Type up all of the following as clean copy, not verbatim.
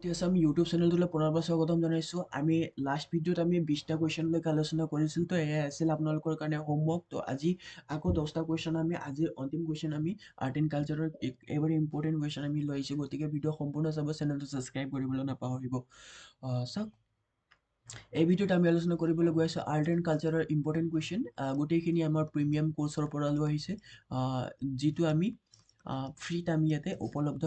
ঠিক আছে, আমি ইউটিউব চেনেলটোলৈ পুনৰবাৰ স্বাগতম জনাইছোঁ। আমি লাষ্ট ভিডিঅ'ত আমি 20টা কুৱেশ্যনলৈকে আলোচনা কৰিছিলোঁ। তো এয়াই আছিল আপোনালোকৰ কাৰণে হোমৱৰ্ক। তো আজি আকৌ 10টা কুৱেশ্যন আজিৰ অন্তিম কুৱেশ্যন আমি আৰ্ট এণ্ড কালচাৰৰ একেবাৰে ইম্পৰ্টেণ্ট কুৱেশ্যন আমি লৈ আহিছোঁ। গতিকে ভিডিঅ' সম্পূৰ্ণ চাব, চেনেলটো ছাবস্ক্ৰাইব কৰিবলৈ নাপাহৰিব। চাওক, এই ভিডিঅ'ত আমি আলোচনা কৰিবলৈ গৈ আছোঁ আৰ্ট এণ্ড কালচাৰৰ ইম্পৰ্টেণ্ট কুৱেশ্যন। গোটেইখিনি আমাৰ প্ৰিমিয়াম কোৰ্চৰ পৰা লোৱা আহিছে, যিটো আমি ফ্ৰীত আমি ইয়াতে উপলব্ধ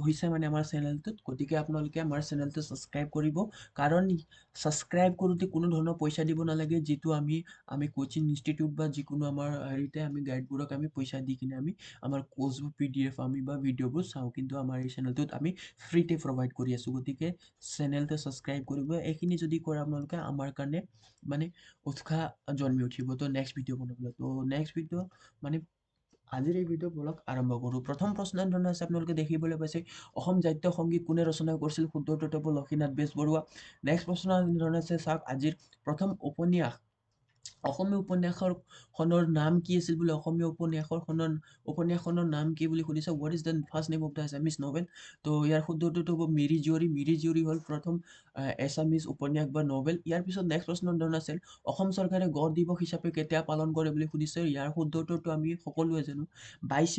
হৈছে মানে আমাৰ চেনেলটোত। গতিকে আপোনালোকে আমাৰ চেনেলটো ছাবস্ক্ৰাইব কৰিব, কাৰণ ছাবস্ক্ৰাইব কৰোঁতে কোনো ধৰণৰ পইচা দিব নালাগে। যিটো আমি কোচিং ইনষ্টিটিউট বা যিকোনো আমাৰ হেৰিতে আমি গাইডবোৰক আমি পইচা দি কিনে আমি আমাৰ কোৰ্চবোৰ PDF আমি বা ভিডিঅ'বোৰ চাওঁ, কিন্তু আমাৰ এই চেনেলটোত আমি ফ্ৰীতে প্ৰভাইড কৰি আছোঁ। গতিকে চেনেলটো ছাবস্ক্ৰাইব কৰিব। এইখিনি যদি কৰে আপোনালোকে আমাৰ কাৰণে মানে উৎসাহ জন্মি উঠিব তো নেক্সট ভিডিঅ' বনাবলৈ। তো নেক্সট ভিডিঅ' মানে আজিৰ এই ভিডিঅ' ব্লগ আৰম্ভ কৰোঁ। প্ৰথম প্ৰশ্ন ধৰণৰ আছে, আপোনালোকে দেখিবলৈ পাইছে অসম জাতীয় সংগীত কোনে ৰচনা কৰিছিল? শুদ্ধ উত্তৰটো হ'ব লক্ষ্মীনাথ বেজবৰুৱা। নেক্সট প্ৰশ্ন ধৰণৰ আছে, চাওক, আজিৰ প্ৰথম উপন্যাস, অসমীয়া উপন্যাসখনৰ নাম কি আছিল বুলি অসমীয়া উপন্যাসখনৰ নাম কি বুলি সুধিছে। What is the first name of the Assamese novel? তো ইয়াৰ শুদ্ধ উত্তৰটো হ'ব মিৰি জীয়ৰী। মিৰি জীয়ৰী হ'ল প্ৰথম এছামিজ উপন্যাস বা নভেল। ইয়াৰ পিছত নেক্সট প্ৰশ্ন ধৰণৰ আছিল, অসম চৰকাৰে গড় দিৱস হিচাপে কেতিয়া পালন কৰে বুলি সুধিছে। ইয়াৰ শুদ্ধ উত্তৰটো আমি সকলোৱে জানো, 22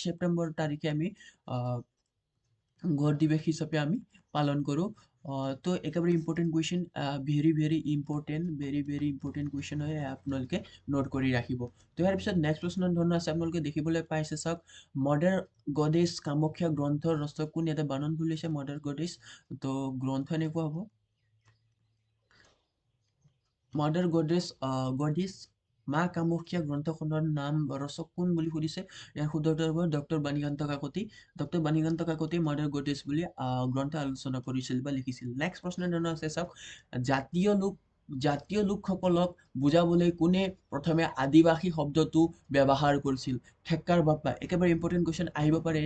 ছেপ্টেম্বৰ তাৰিখে আমি গড় দিৱস হিচাপে আমি পালন কৰোঁ। তো একেবাৰে important question, very important question হয়, আপোনালোকে নোট কৰি ৰাখিব। তো ইয়াৰ পিছত নেক্সট প্ৰশ্ন ধৰণৰ আছে, আপোনালোকে দেখিবলৈ পাইছে, চাওক, মাদাৰ গডেছ কামাখ্যা গ্ৰন্থৰ ৰচক কোন? ইয়াতে বানান ভুল হৈছে, মাদাৰ গডেছ। তো গ্ৰন্থ এনেকুৱা হ'ব, মাদাৰ গডেছ মা কামাখ্যা গ্ৰন্থখনৰ নাম ৰচক কোন বুলি সুধিছে। ইয়াৰ শুদ্ধ উত্তৰ হ'ব doctor Banikanta Kakati. Doctor Banikanta Kakati mother goddess বুলি গ্ৰন্থ আলোচনা কৰিছিল বা লিখিছিল। নেক্সট প্ৰশ্ন ধৰণৰ আছে, চাওক, জাতীয় লোকসকলক বুজাবলৈ কোনে প্ৰথমে আদিবাসী শব্দটো ব্যৱহাৰ কৰিছিল? ঠেক্কাৰ বাপ্পা। একেবাৰে ইম্পৰ্টেণ্ট কুৱেশ্যন আহিব পাৰে,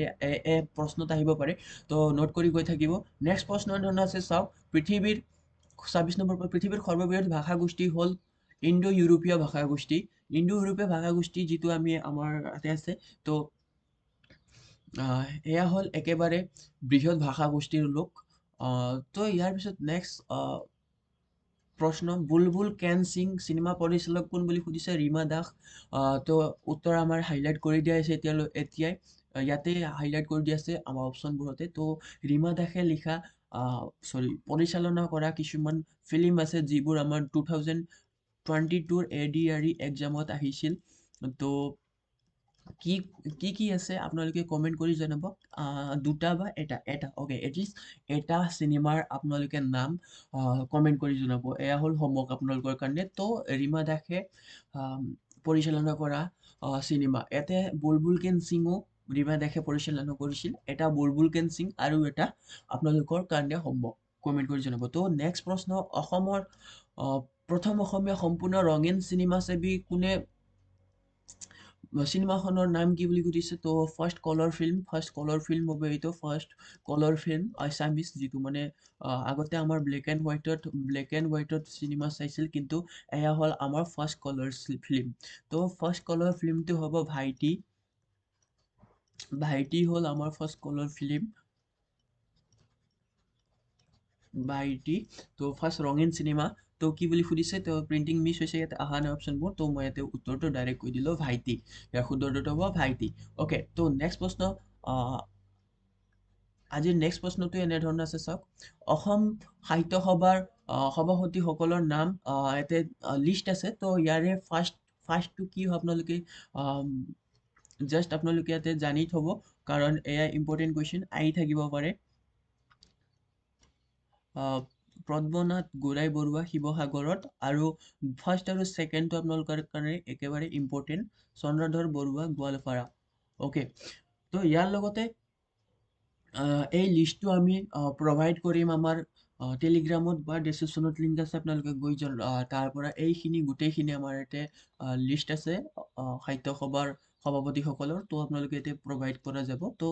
প্ৰশ্নত আহিব পাৰে, তো নোট কৰি গৈ থাকিব। নেক্সট প্ৰশ্ন ধৰণৰ আছে, চাওক, 26 নম্বৰ, পৃথিৱীৰ সৰ্ববৃহৎ ভাষাগোষ্ঠী হ'ল ইণ্ডো ইউৰোপীয় ভাষাগোষ্ঠী। ইণ্ডো ইউৰোপীয় ভাষাগোষ্ঠী যিটো আমাৰ ইয়াতে আছে, তো এয়া হ'ল একেবাৰে বৃহৎ ভাষাগোষ্ঠীৰ লোক। তো ইয়াৰ পিছত নেক্সট প্ৰশ্ন, বুলবুল কেন সিং চিনেমা পৰিচালক কোন বুলি সুধিছে। ৰীমা দাস। তো উত্তৰ আমাৰ হাইলাইট কৰি দিয়া হৈছে ইয়াতে হাইলাইট কৰি দিয়া আছে আমাৰ অপশ্যনবোৰতে। তো ৰীমা দাসে লিখা পৰিচালনা কৰা কিছুমান ফিল্ম আছে যিবোৰ আমাৰ 2022 ADRE এক্সামত আহিছিল। তো কি আছে আপোনালোকে কমেণ্ট কৰি জনাব, দুটা বা এটা অ'কে, এটলিষ্ট এটা চিনেমাৰ আপোনালোকে নাম কমেণ্ট কৰি জনাব। এয়া হ'ল হোমৱৰ্ক আপোনালোকৰ কাৰণে। তো ৰীমা দাসে পৰিচালনা কৰা চিনেমা, ইয়াতে বুলবুল কেন সিঙো ৰীমা দাসে পৰিচালনা কৰিছিল। এটা বুলবুল কেন সিং আৰু এটা আপোনালোকৰ কাৰণে হোমৱৰ্ক, কমেণ্ট কৰি জনাব। তো নেক্সট প্ৰশ্ন, অসমৰ প্ৰথম অসমীয়া সম্পূৰ্ণ ৰঙীন চিনেমা ছবি কোনে? চিনেমাখনৰ নাম কি বুলি সুধিছে। তো ফাৰ্ষ্ট কলাৰ ফিল্ম হ'ব এইটো, ফাৰ্ষ্ট কলাৰ ফিল্ম আছামিজ, যিটো মানে আগতে আমাৰ ব্লেক এণ্ড হোৱাইটত চিনেমা চাইছিল, কিন্তু এয়া হ'ল আমাৰ ফাৰ্ষ্ট কলাৰ ফিল্ম। তো ফাৰ্ষ্ট কলাৰ ফিল্মটো হ'ব ভাইটি হ'ল আমাৰ ফাৰ্ষ্ট কলাৰ ফিল্ম, ভাইটি। তো ফাৰ্ষ্ট ৰঙীন চিনেমা। তো কি বুলি সুধিছে, তো প্ৰিণ্টিং মিছ হৈছে, ইয়াতে অহা নাই অপশ্যনবোৰ। তো মই ইয়াতে উত্তৰটো ডাইৰেক্ট কৈ দিলোঁ, ভাইটি। ইয়াৰ শুদ্ধ উত্তৰটো হ'ব ভাইটি। অ'কে, তো নেক্সট প্ৰশ্ন, আজিৰ নেক্সট প্ৰশ্নটো এনেধৰণৰ আছে, চাওক, অসম সাহিত্য সভাৰ সভাপতিসকলৰ নাম ইয়াতে লিষ্ট আছে। তো ইয়াৰে ফাৰ্ষ্টটো কি হয় আপোনালোকে জাষ্ট আপোনালোকে ইয়াতে জানি থ'ব, কাৰণ এয়া ইম্পৰ্টেণ্ট কুৱেশ্যন আহি থাকিব পাৰে। পদ্মনাথ গোহাঁই বৰুৱা শিৱসাগৰত, আৰু ফাৰ্ষ্ট আৰু ছেকেণ্ডটো আপোনালোকৰ কাৰণে একেবাৰে ইম্পৰ্টেণ্ট, চন্দ্ৰধৰ বৰুৱা গোৱালপাৰা। অ'কে, তো ইয়াৰ লগতে এই লিষ্টটো আমি প্ৰভাইড কৰিম আমাৰ টেলিগ্ৰামত বা ডেছক্ৰিপশ্যনত লিংক আছে, আপোনালোকে গৈ তাৰ পৰা এইখিনি গোটেইখিনি আমাৰ ইয়াতে লিষ্ট আছে সাহিত্য সভাৰ সভাপতিসকলৰ। তো আপোনালোকে ইয়াতে প্ৰভাইড কৰা যাব। তো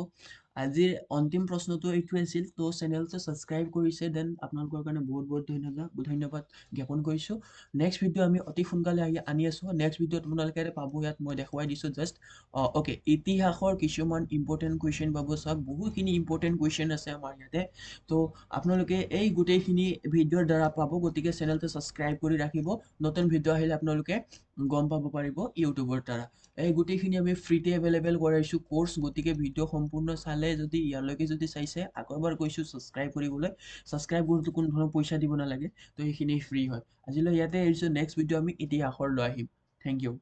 আজিৰ অন্তিম প্ৰশ্নটো এইটো আছিল তো চেনেলটো ছাবস্ক্ৰাইব কৰিছে দেন আপোনালোকৰ কাৰণে বহুত বহুত ধন্যবাদ জ্ঞাপন কৰিছোঁ নেক্সট ভিডিঅ' আমি অতি সোনকালে আনি আছোঁ নেক্সট ভিডিঅ'ত আপোনালোকে পাব ইয়াত মই দেখুৱাই দিছোঁ জাষ্ট অ'কে ইতিহাসৰ কিছুমান ইম্পৰ্টেণ্ট কুৱেশ্যন পাব চাওক বহুতখিনি ইম্পৰ্টেণ্ট কুৱেশ্যন আছে আমাৰ ইয়াতে তো আপোনালোকে এই গোটেইখিনি ভিডিঅ'ৰ দ্বাৰা পাব গতিকে চেনেলটো ছাবস্ক্ৰাইব কৰি ৰাখিব নতুন ভিডিঅ' আহিলে আপোনালোকে গম পাব পাৰিব ইউটিউবৰ দ্বাৰা এই গোটেইখিনি আমি ফ্ৰীতে এভেইলেবল কৰাইছোঁ কোৰ্চ গতিকে ভিডিঅ' সম্পূৰ্ণ চালে যদি ইয়ালৈকে যদি চাইছে আগৰবাৰ কৈছোঁ ছাবস্ক্ৰাইব কৰিবলৈ ছাবস্ক্ৰাইব কৰোঁতে কোনো ধৰণৰ পইচা দিব নালাগে তো সেইখিনি ফ্ৰী হয় আজিলৈ ইয়াতে এৰিছোঁ নেক্সট ভিডিঅ' আমি ইতিহাসৰ লৈ আহিম থেংক ইউ